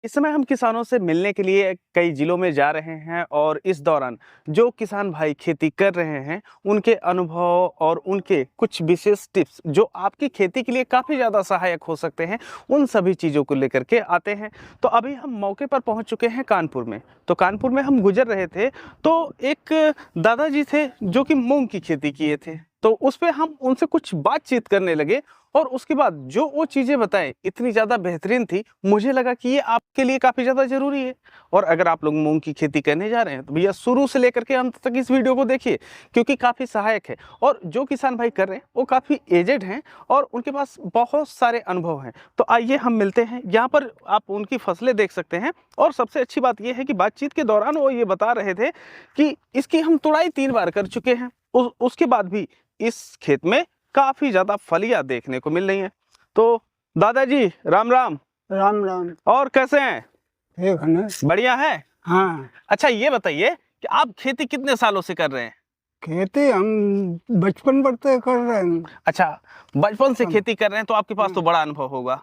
इस समय हम किसानों से मिलने के लिए कई जिलों में जा रहे हैं और इस दौरान जो किसान भाई खेती कर रहे हैं उनके अनुभव और उनके कुछ विशेष टिप्स जो आपकी खेती के लिए काफ़ी ज़्यादा सहायक हो सकते हैं, उन सभी चीज़ों को लेकर के आते हैं। तो अभी हम मौके पर पहुंच चुके हैं कानपुर में। तो कानपुर में हम गुजर रहे थे तो एक दादाजी थे जो कि मूंग की खेती किए थे। तो उस पे हम उनसे कुछ बातचीत करने लगे और उसके बाद जो वो चीज़ें बताएं इतनी ज़्यादा बेहतरीन थी, मुझे लगा कि ये आपके लिए काफ़ी ज़्यादा ज़रूरी है। और अगर आप लोग मूंग की खेती करने जा रहे हैं तो भैया शुरू से लेकर के अंत तक इस वीडियो को देखिए, क्योंकि काफ़ी सहायक है। और जो किसान भाई कर रहे हैं वो काफ़ी एजेड हैं और उनके पास बहुत सारे अनुभव हैं। तो आइए हम मिलते हैं, यहाँ पर आप उनकी फसलें देख सकते हैं। और सबसे अच्छी बात यह है कि बातचीत के दौरान वो ये बता रहे थे कि इसकी हम तुड़ाई 3 बार कर चुके हैं, उसके बाद भी इस खेत में काफी ज्यादा फलियां देखने को मिल रही हैं। तो दादाजी राम राम। राम राम। और कैसे हैं? ठीक है ना? बढ़िया है। हाँ, अच्छा ये बताइए कि आप खेती कितने सालों से कर रहे हैं? खेती हम बचपन बढ़ते कर रहे हैं। अच्छा, बचपन से खेती कर रहे हैं तो आपके पास तो बड़ा अनुभव होगा।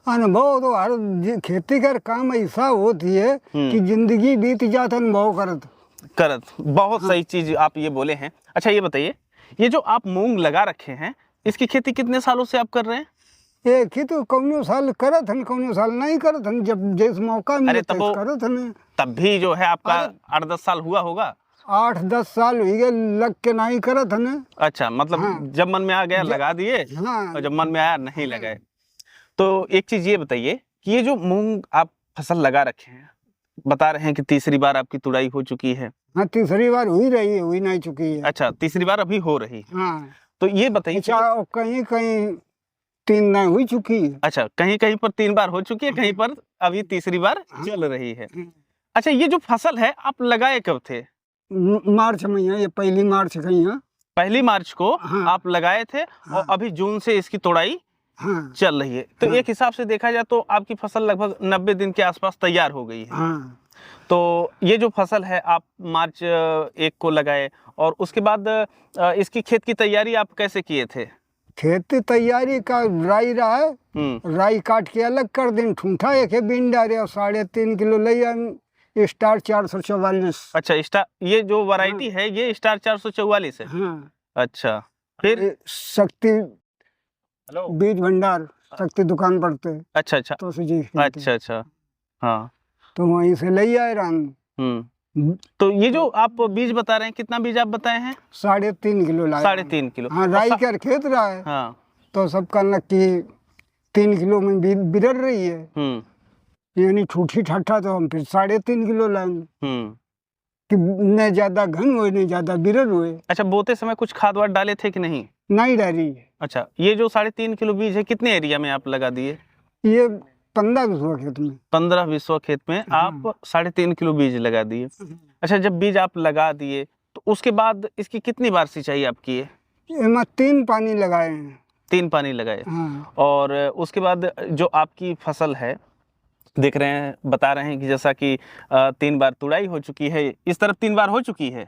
अनुभव तो हर खेती कर काम ऐसा होती है कि जिंदगी बीत जात अनुभव करत। बहुत सही चीज आप ये बोले हैं। अच्छा ये बताइए, ये जो आप मूंग लगा रखे हैं इसकी खेती कितने सालों से आप कर रहे हैं? एक ही तो कौनो साल करत हन, कौनो साल नहीं करत हन, जब जिस मौका मिले तब तब करत हन। तब भी जो है आपका 8-10 साल हुआ होगा। 8-10 साल हुई गए लग के नहीं करत हन। अच्छा, मतलब जब मन में आ गया लगा दिए और जब मन में आया नहीं लगाए। तो एक चीज ये बताइए कि ये जो मूंग आप फसल लगा रखे हैं, बता रहे हैं कि तीसरी बार आपकी तुड़ाई हो चुकी है। हाँ, तीसरी बार हुई रही है, हुई नहीं चुकी है। अच्छा, तीसरी बार अभी हो रही है। हाँ, तो ये बताइए। अच्छा, कहीं कहीं 3 नहीं हुई चुकी है। अच्छा, कहीं कहीं पर 3 बार हो चुकी है, कहीं पर अभी तीसरी बार चल रही है। अच्छा, ये जो फसल है आप लगाए कब थे? मार्च में है, ये पहली मार्च गई है। 1 मार्च को आप लगाए थे। हाँ। और अभी जून से इसकी तोड़ाई चल रही है। तो एक हिसाब से देखा जाए तो आपकी फसल लगभग 90 दिन के आसपास तैयार हो गई है। तो ये जो फसल है आप मार्च 1 को लगाए और उसके बाद इसकी खेत की तैयारी आप कैसे किए थे? खेती तैयारी का राई रहा है, राई काट के अलग कर दिन, ठूंठा एक बीन डाले और 3.5 किलो ले स्टार 444। अच्छा, स्टार, ये जो वैरायटी है ये स्टार 444 है। अच्छा, फिर शक्ति बीज भंडार, शक्ति दुकान पड़ते। अच्छा अच्छा, तो जी, अच्छा अच्छा, हाँ, तो वहीं से ले आए रान। तो ये जो आप बीज बता रहे हैं, कितना बीज आप बताए हैं? 3.5 किलो लाए। 3.5 किलो। हाँ, राई कर खेत रहा है। हाँ, तो सबका नक्की 3 किलो में बिरड़ रही है, यानी ठूठी ठाठा। तो हम फिर 3.5 किलो लाए कि न ज्यादा घन हुए न ज्यादा बिरड़ हुए। अच्छा, बोते समय कुछ खाद वाद डाले थे कि नहीं? नहीं डाली है। अच्छा, ये जो 3.5 किलो बीज है कितने एरिया में आप लगा दिए? ये 15-20 खेत में। 15-20 खेत में आप 3.5 किलो बीज लगा दिए। अच्छा, जब बीज आप लगा दिए तो उसके बाद इसकी कितनी बार सिंचाई आप किए? 3 पानी लगाए हैं। 3 पानी लगाए। और उसके बाद जो आपकी फसल है देख रहे हैं, बता रहे हैं कि जैसा कि 3 बार तुड़ाई हो चुकी है, इस तरफ 3 बार हो चुकी है।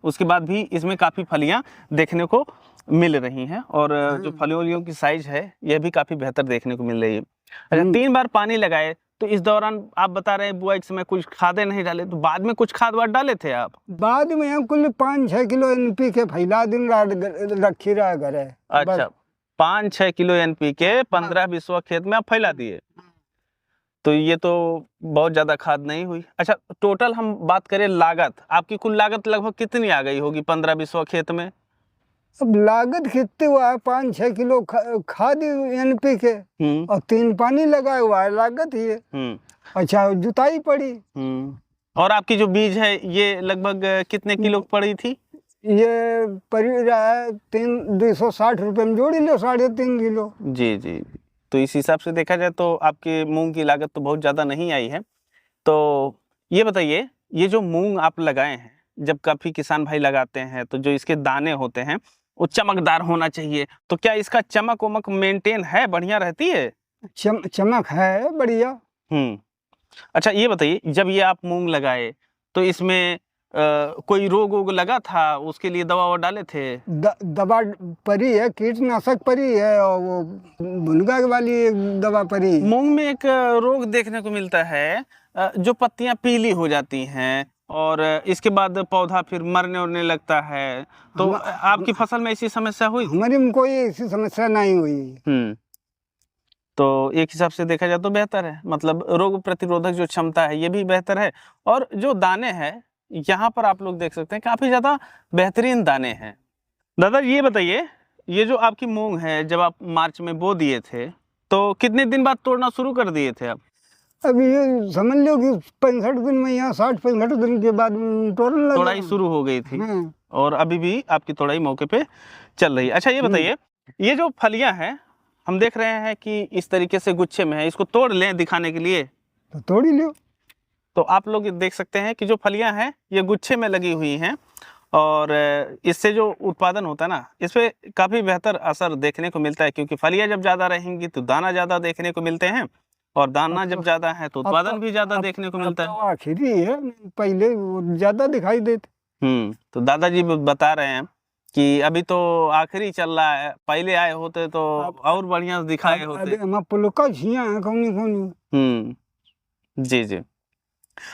उसके बाद भी इसमें काफी फलियां देखने को मिल रही हैं और जो फलियों की साइज है यह भी काफी बेहतर देखने को मिल रही है। अच्छा, 3 बार पानी लगाए तो इस दौरान आप बता रहे हैं बुआई के समय कुछ खादें नहीं डाले, तो बाद में कुछ खाद वाद डाले थे आप? बाद में कुल 5-6 किलो NPK फैला दिन रखी रहा घर है। अच्छा, 5-6 किलो NPK 15-20 खेत में आप फैला दिए। तो ये तो बहुत ज्यादा खाद नहीं हुई। अच्छा, टोटल हम बात करें लागत, आपकी कुल लागत लगभग कितनी आ गई होगी 15-20 खेत में? अब लागत कितनी हुआ है? 5-6 किलो खाद NPK और 3 पानी लगा हुआ है, लागत ही है। अच्छा, जुताई पड़ी। और आपकी जो बीज है ये लगभग कितने किलो पड़ी थी? ये पड़ी रहा है 260 रुपये में जोड़ी लो, 3.5 किलो। जी जी, तो इस हिसाब से देखा जाए तो आपके मूंग की लागत तो बहुत ज़्यादा नहीं आई है। तो ये बताइए, ये जो मूंग आप लगाए हैं, जब काफ़ी किसान भाई लगाते हैं तो जो इसके दाने होते हैं वो चमकदार होना चाहिए, तो क्या इसका चमक वमक मेंटेन है, बढ़िया रहती है? चमक है बढ़िया। अच्छा, ये बताइए, जब ये आप मूंग लगाए तो इसमें कोई रोग वोग लगा था, उसके लिए दवा वो डाले थे? दवा परी है, कीटनाशक परी है, और वो भुनगा वाली एक दवा परी है। मूंग में एक रोग देखने को मिलता है, जो पत्तियां पीली हो जाती हैं और इसके बाद पौधा फिर मरने उड़ने लगता है। तो आपकी फसल में ऐसी समस्या हुई? हमारी में कोई ऐसी समस्या नहीं हुई। तो एक हिसाब से देखा जाए तो बेहतर है, मतलब रोग प्रतिरोधक जो क्षमता है ये भी बेहतर है। और जो दाने हैं यहाँ पर आप लोग देख सकते हैं, काफी ज्यादा बेहतरीन दाने हैं। दादा ये बताइए, ये जो आपकी मूंग है, जब आप मार्च में बो दिए थे तो कितने दिन बाद तोड़ना शुरू कर दिए थे आप? अभी ये समझ लो कि 65 दिन में, यहाँ 60-65 दिन के बाद तोड़ाई शुरू हो गई थी। और अभी भी आपकी तोड़ाई मौके पे चल रही है। अच्छा ये बताइए, ये जो फलियां हैं हम देख रहे हैं कि इस तरीके से गुच्छे में है, इसको तोड़ लें दिखाने के लिए? तो तोड़ ही लो। तो आप लोग देख सकते हैं कि जो फलियां हैं ये गुच्छे में लगी हुई हैं, और इससे जो उत्पादन होता है ना, इस पे काफी बेहतर असर देखने को मिलता है, क्योंकि फलियां जब ज्यादा रहेंगी तो दाना ज्यादा देखने को मिलते हैं, और दाना जब ज्यादा है तो उत्पादन भी ज्यादा देखने को मिलता है। आखिरी है, पहले वो ज्यादा दिखाई देते। तो दादाजी बता रहे हैं कि अभी तो आखिरी चल रहा है, पहले आए होते तो और बढ़िया दिखाए होते। पुलका झिया है कौनी। जी जी।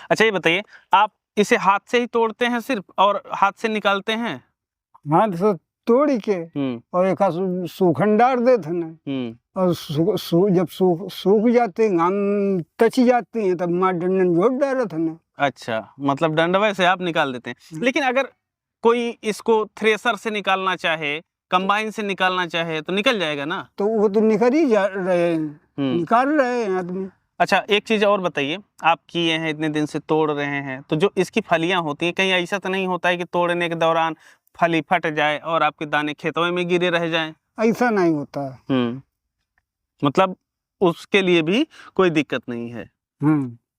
अच्छा ये बताइए, आप इसे हाथ से ही तोड़ते हैं सिर्फ, और हाथ से निकालते हैं? हाथ से तोड़ के और एक सूखन डाल देते ना, और जब सूख जाते हैं, घाम तची जाती हैं, तब माँ डंडन जोड़ डाल थे ना। अच्छा, मतलब डंडवे से आप निकाल देते हैं। लेकिन अगर कोई इसको थ्रेसर से निकालना चाहे, कंबाइन से निकालना चाहे तो निकल जाएगा ना? तो वो तो निकल ही जा रहे हैं, निकाल रहे हैं आदमी। अच्छा एक चीज और बताइए, आप किए हैं इतने दिन से तोड़ रहे हैं, तो जो इसकी फलियां होती हैं, कहीं ऐसा तो नहीं होता है कि तोड़ने के दौरान फली फट जाए और आपके दाने खेतों में गिरे रह जाएं? ऐसा नहीं होता। मतलब उसके लिए भी कोई दिक्कत नहीं है।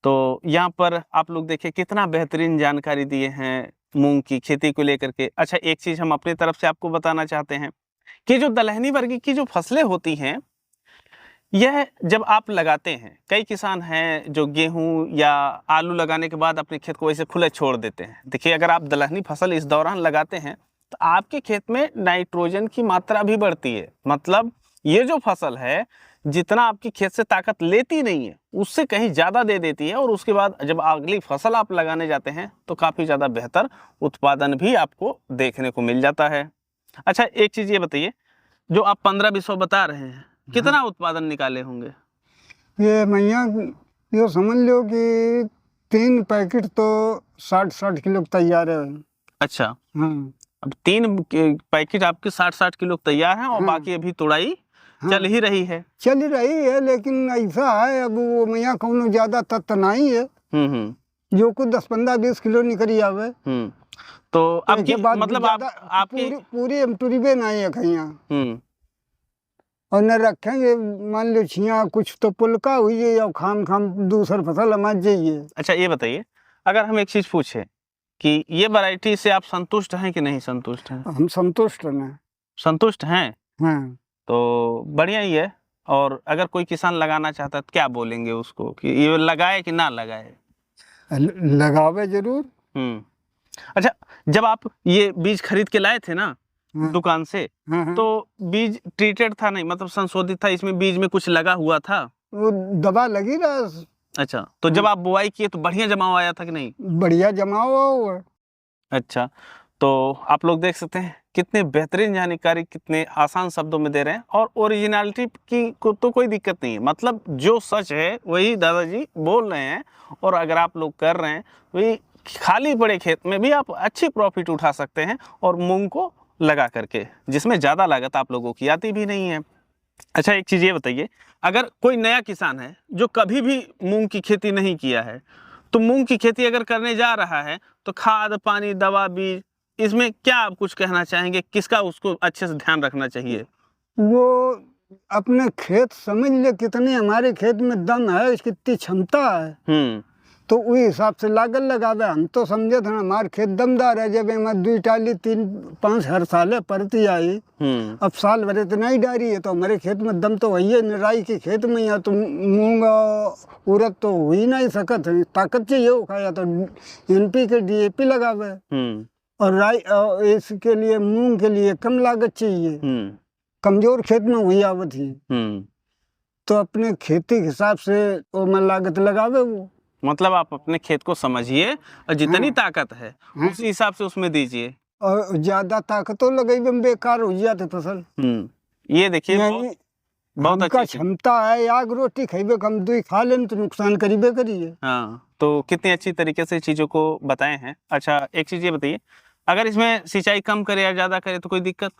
तो यहाँ पर आप लोग देखिए कितना बेहतरीन जानकारी दिए हैं मूंग की खेती को लेकर के। अच्छा एक चीज हम अपनी तरफ से आपको बताना चाहते हैं कि जो दलहनी वर्ग की जो फसलें होती हैं, यह जब आप लगाते हैं, कई किसान हैं जो गेहूं या आलू लगाने के बाद अपने खेत को वैसे खुले छोड़ देते हैं। देखिए अगर आप दलहनी फसल इस दौरान लगाते हैं तो आपके खेत में नाइट्रोजन की मात्रा भी बढ़ती है। मतलब ये जो फसल है, जितना आपकी खेत से ताकत लेती नहीं है उससे कहीं ज्यादा दे देती है, और उसके बाद जब अगली फसल आप लगाने जाते हैं तो काफी ज्यादा बेहतर उत्पादन भी आपको देखने को मिल जाता है। अच्छा एक चीज ये बताइए, जो आप 15-20 बता रहे हैं, कितना उत्पादन निकाले होंगे? ये मैया ये समझ लो कि 3 पैकेट तो 60-60 किलो तैयार है। अच्छा अब 3 पैकेट आपके 60-60 किलो तैयार हैं, और बाकी अभी तुड़ाई चल ही रही है। लेकिन ऐसा है, अब वो मैया कौन ज्यादा तत्व नहीं है, जो कुछ 10-15-20 किलो निकल आवे। तो अब मतलब आपकी पूरी टूरीबे नहीं है कहीं, और न रखेंगे मान लो छिया कुछ तो पुलका हुई है, या खाम दूसर फसल मच जाइए। अच्छा ये बताइए, अगर हम एक चीज पूछे कि ये वैरायटी से आप संतुष्ट हैं कि नहीं संतुष्ट हैं? हम संतुष्ट हैं। संतुष्ट हैं? तो बढ़िया ही है। और अगर कोई किसान लगाना चाहता है तो क्या बोलेंगे उसको कि ये लगाए कि ना लगाए? लगावे जरूर। अच्छा जब आप ये बीज खरीद के लाए थे ना दुकान से, तो बीज ट्रीटेड था नहीं, मतलब संशोधित था, इसमें बीज में कुछ लगा हुआ था? वो दवा लगी रहा। अच्छा तो जब आप बुआई किए तो बढ़िया जमाव आया था कि नहीं? बढ़िया जमाव हुआ। अच्छा तो आप लोग देख सकते हैं कितने बेहतरीन जानकारी कितने आसान शब्दों में दे रहे हैं, और ओरिजिनलिटी की को तो कोई दिक्कत नहीं है, मतलब जो सच है वही दादाजी बोल रहे हैं, और अगर आप लोग कर रहे हैं वही खाली पड़े खेत में भी आप अच्छी प्रॉफिट उठा सकते हैं, और मूंग को लगा करके, जिसमें ज़्यादा लागत आप लोगों की आती भी नहीं है। अच्छा एक चीज़ ये बताइए, अगर कोई नया किसान है जो कभी भी मूंग की खेती नहीं किया है, तो मूंग की खेती अगर करने जा रहा है तो खाद पानी दवा बीज, इसमें क्या आप कुछ कहना चाहेंगे, किसका उसको अच्छे से ध्यान रखना चाहिए? वो अपने खेत समझ ले कितने हमारे खेत में दम है, कितनी क्षमता है, तो वही हिसाब से लागत लगावे। हम तो समझे थे हमारे खेत दमदार है, जब हमारे 2 टाली 3-5 हर साल है परती आई। अब साल भर इतना ही डारी है, तो हमारे खेत में दम तो वही है। राई के खेत में या तो मूंग उड़द तो हो ही नहीं सकत है, ताकत चाहिए हो खाया तो NPK DAP लगावे। और राई इसके लिए मूंग के लिए कम लागत चाहिए, कमजोर खेत में वही आवत ही। तो अपने खेती के हिसाब से वो में लागत लगावे वो। मतलब आप अपने खेत को समझिए और जितनी ताकत है उस हिसाब से उसमें दीजिए। और ज्यादा ताकतों लगाई बेकार हो जाते फसल। ये देखिए बहुत अच्छी क्षमता है, आग रोटी खाइबे कम 2 खा लें तो नुकसान करीबे करिए। हाँ, तो कितनी अच्छी तरीके से चीजों को बताए हैं। अच्छा, एक चीज ये बताइए, अगर इसमें सिंचाई कम करे या ज्यादा करे तो कोई दिक्कत?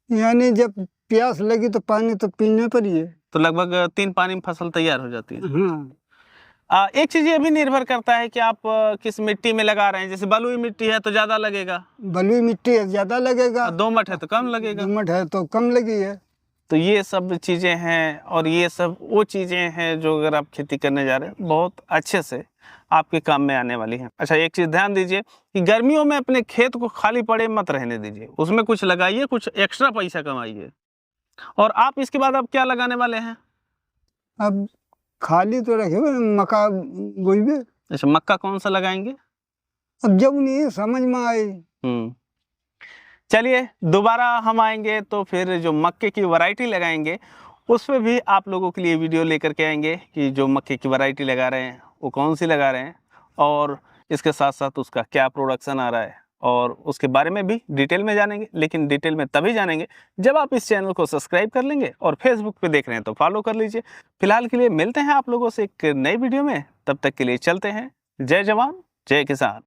यानी जब प्यास लगी तो पानी तो पीने पर ही है। तो लगभग 3 पानी में फसल तैयार हो जाती है। एक चीज ये भी निर्भर करता है कि आप किस मिट्टी में लगा रहे हैं। जैसे बलुई मिट्टी है तो ज्यादा लगेगा, बलुई मिट्टी है ज्यादा लगेगा, दोमट है तो कम लगेगा, दोमट है तो कम लगी है। तो ये सब चीजें हैं, और ये सब वो चीजें हैं जो अगर आप खेती करने जा रहे हैं बहुत अच्छे से आपके काम में आने वाली हैं। अच्छा, एक चीज ध्यान दीजिए कि गर्मियों में अपने खेत को खाली पड़े मत रहने दीजिए, उसमें कुछ लगाइए, कुछ एक्स्ट्रा पैसा कमाइए। और आप इसके बाद अब क्या लगाने वाले हैं? अब खाली तो रखे मक्का बोइबे। अच्छा, मक्का कौन सा लगाएंगे? अब जब नहीं समझ में आए। चलिए, दोबारा हम आएंगे तो फिर जो मक्के की वैरायटी लगाएंगे उस पर भी आप लोगों के लिए वीडियो लेकर के आएंगे कि जो मक्के की वैरायटी लगा रहे हैं वो कौन सी लगा रहे हैं, और इसके साथ साथ उसका क्या प्रोडक्शन आ रहा है, और उसके बारे में भी डिटेल में जानेंगे। लेकिन डिटेल में तभी जानेंगे जब आप इस चैनल को सब्सक्राइब कर लेंगे, और फेसबुक पे देख रहे हैं तो फॉलो कर लीजिए। फिलहाल के लिए मिलते हैं आप लोगों से एक नई वीडियो में, तब तक के लिए चलते हैं। जय जवान जय किसान।